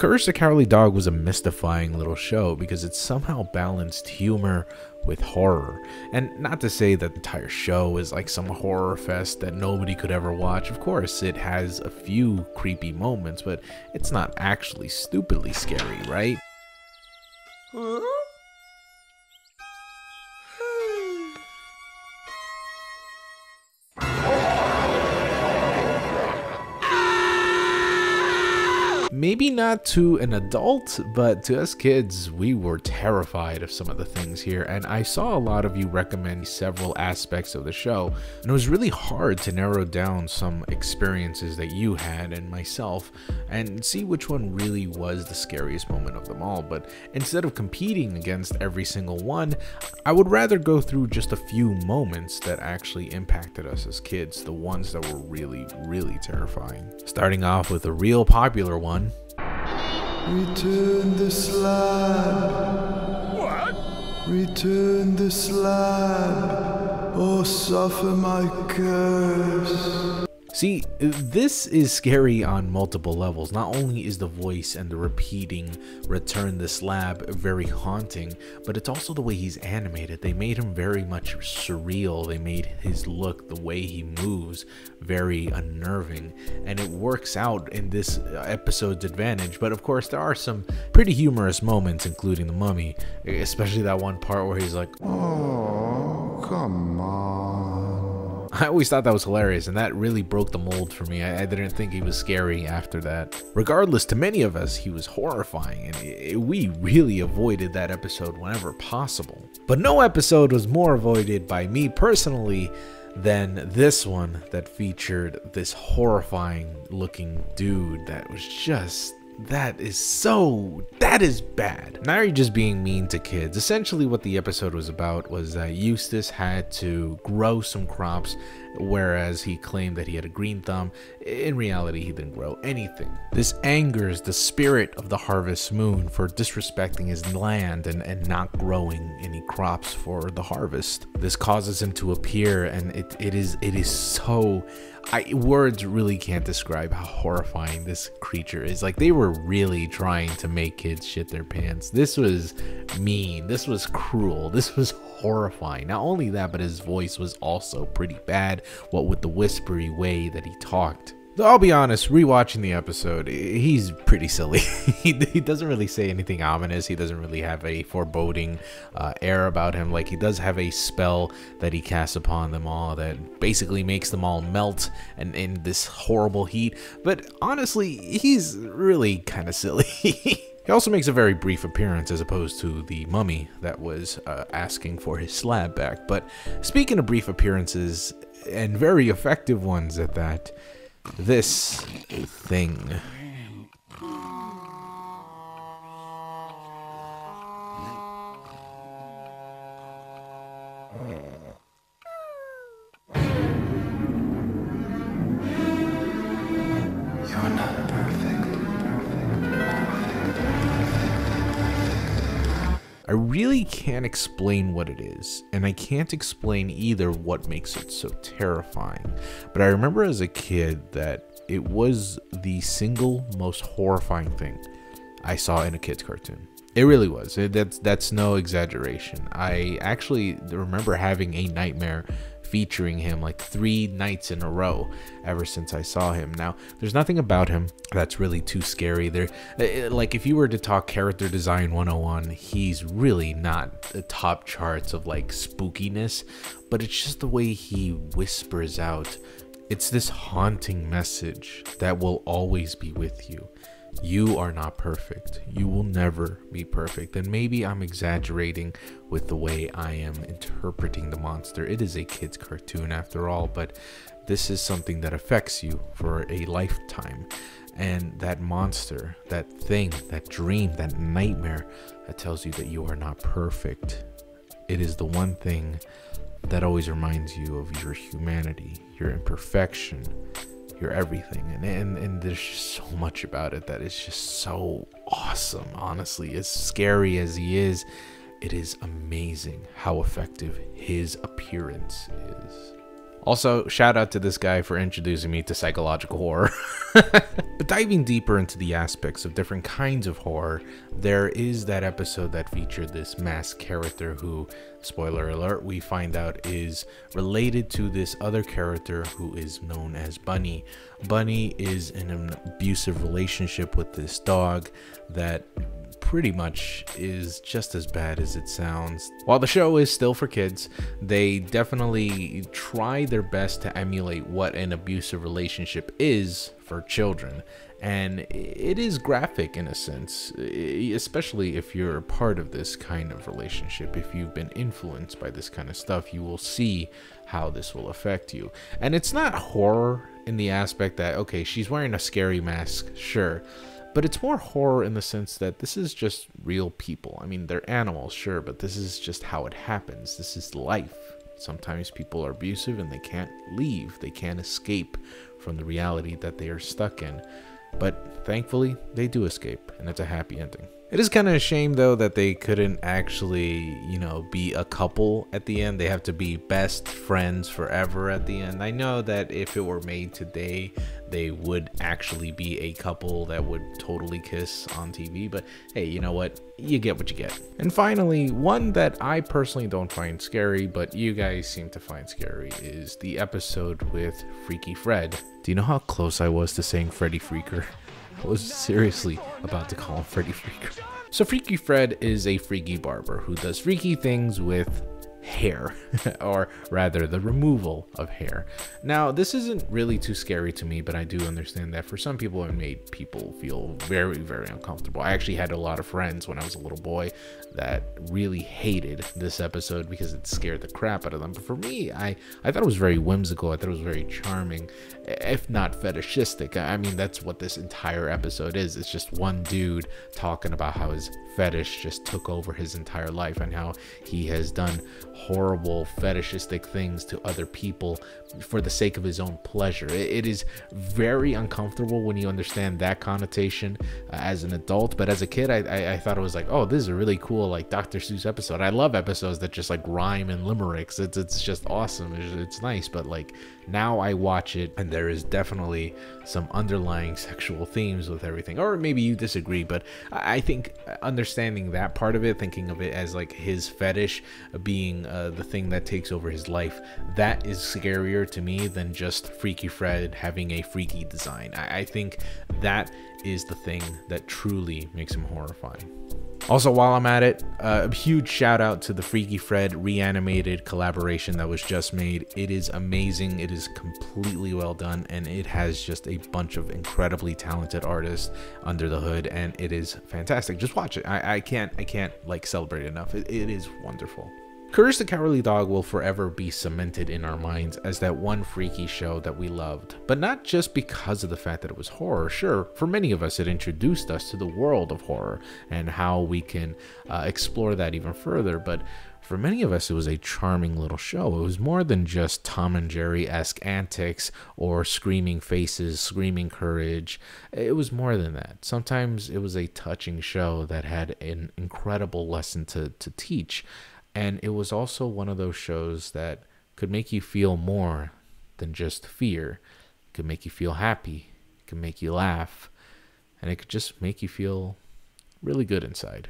Courage the Cowardly Dog was a mystifying little show because it somehow balanced humor with horror. And not to say that the entire show is like some horror fest that nobody could ever watch. Of course, it has a few creepy moments, but it's not actually stupidly scary, right? Maybe not to an adult, but to us kids, we were terrified of some of the things here, and I saw a lot of you recommend several aspects of the show, and it was really hard to narrow down some experiences that you had and myself, and see which one really was the scariest moment of them all. But instead of competing against every single one, I would rather go through just a few moments that actually impacted us as kids, the ones that were really, really terrifying. Starting off with a real popular one. Return the slab. What? Return the slab, or suffer my curse. See, this is scary on multiple levels. Not only is the voice and the repeating "return the slab" very haunting, but it's also the way he's animated. They made him very much surreal. They made his look, the way he moves, very unnerving, and it works out in this episode's advantage. But of course, there are some pretty humorous moments, including the mummy, especially that one part where he's like, Oh, come on. I always thought that was hilarious, and that really broke the mold for me. I didn't think he was scary after that. Regardless, to many of us, he was horrifying, and we really avoided that episode whenever possible. But no episode was more avoided by me personally than this one that featured this horrifying looking dude that was just... that is bad. Now you're just being mean to kids. Essentially what the episode was about was that Eustace had to grow some crops, whereas he claimed that he had a green thumb. In reality, he didn't grow anything. This angers the spirit of the harvest moon for disrespecting his land and not growing any crops for the harvest. This causes him to appear, and it is so... words really can't describe how horrifying this creature is. Like, they were really trying to make kids shit their pants. This was mean. This was cruel. This was horrifying. Not only that, but his voice was also pretty bad, what with the whispery way that he talked. So I'll be honest, rewatching the episode, he's pretty silly. He doesn't really say anything ominous. He doesn't really have a foreboding air about him. Like, he does have a spell that he casts upon them all that basically makes them all melt and in this horrible heat. But honestly, he's really kind of silly. He also makes a very brief appearance as opposed to the mummy that was asking for his slab back. But speaking of brief appearances, and very effective ones at that, this thing. You're not perfect. I really can't explain what it is, and I can't explain either what makes it so terrifying. But I remember as a kid that it was the single most horrifying thing I saw in a kid's cartoon. It really was. That's no exaggeration. I actually remember having a nightmare featuring him like 3 nights in a row ever since I saw him. Now, there's nothing about him that's really too scary. Like, if you were to talk character design 101, he's really not the top charts of like spookiness, but it's just the way he whispers out. It's this haunting message that will always be with you. You are not perfect. You will never be perfect. And maybe I'm exaggerating with the way I am interpreting the monster. It is a kid's cartoon after all, but this is something that affects you for a lifetime. And that monster, that thing, that dream, that nightmare that tells you that you are not perfect, it is the one thing that always reminds you of your humanity, your imperfection, your everything. And there's just so much about it that is just so awesome. Honestly, as scary as he is, it is amazing how effective his appearance is. Also, shout out to this guy for introducing me to psychological horror. But diving deeper into the aspects of different kinds of horror, there is that episode that featured this masked character who, spoiler alert, we find out is related to this other character who is known as Bunny. Bunny is in an abusive relationship with this dog that pretty much is just as bad as it sounds. While the show is still for kids, they definitely try their best to emulate what an abusive relationship is for children. And it is graphic in a sense, especially if you're a part of this kind of relationship. If you've been influenced by this kind of stuff, you will see how this will affect you. And it's not horror in the aspect that, okay, she's wearing a scary mask, sure. But it's more horror in the sense that this is just real people. I mean, they're animals, sure, but this is just how it happens. This is life. Sometimes people are abusive and they can't leave. They can't escape from the reality that they are stuck in. But thankfully, they do escape, and it's a happy ending. It is kind of a shame, though, that they couldn't actually, be a couple at the end. They have to be best friends forever at the end. I know that if it were made today, they would actually be a couple that would totally kiss on TV. But hey, you know what? You get what you get. And finally, one that I personally don't find scary, but you guys seem to find scary, is the episode with Freaky Fred. Do you know how close I was to saying Freddy Freaker? I was seriously about to call him Freddy Freaker. So Freaky Fred is a freaky barber who does freaky things with hair, or rather the removal of hair. Now, this isn't really too scary to me, but I do understand that for some people it made people feel very, very uncomfortable. I actually had a lot of friends when I was a little boy that really hated this episode because it scared the crap out of them. But for me, I thought it was very whimsical. I thought it was very charming, if not fetishistic. I mean, that's what this entire episode is. It's just one dude talking about how his fetish just took over his entire life and how he has done horrible fetishistic things to other people for the sake of his own pleasure. It is very uncomfortable when you understand that connotation as an adult, but as a kid I thought it was like, oh, this is a really cool like Dr. Seuss episode. I love episodes that just like rhyme in limericks. It's just awesome. It's nice. But like now I watch it and there is definitely some underlying sexual themes with everything. Or maybe you disagree, but I think understanding that part of it, thinking of it as like his fetish being the thing that takes over his life, that is scarier to me than just Freaky Fred having a freaky design. I think that is the thing that truly makes him horrifying. Also, while I'm at it, a huge shout out to the Freaky Fred reanimated collaboration that was just made. It is amazing. It is completely well done, and it has just a bunch of incredibly talented artists under the hood, and it is fantastic. Just watch it. I can't like celebrate it enough. It is wonderful. Courage the Cowardly Dog will forever be cemented in our minds as that one freaky show that we loved, but not just because of the fact that it was horror. Sure, for many of us it introduced us to the world of horror and how we can explore that even further, but for many of us it was a charming little show. It was more than just Tom and Jerry-esque antics or screaming faces, screaming courage. It was more than that. Sometimes it was a touching show that had an incredible lesson to teach. And it was also one of those shows that could make you feel more than just fear. It could make you feel happy. It could make you laugh. And it could just make you feel really good inside.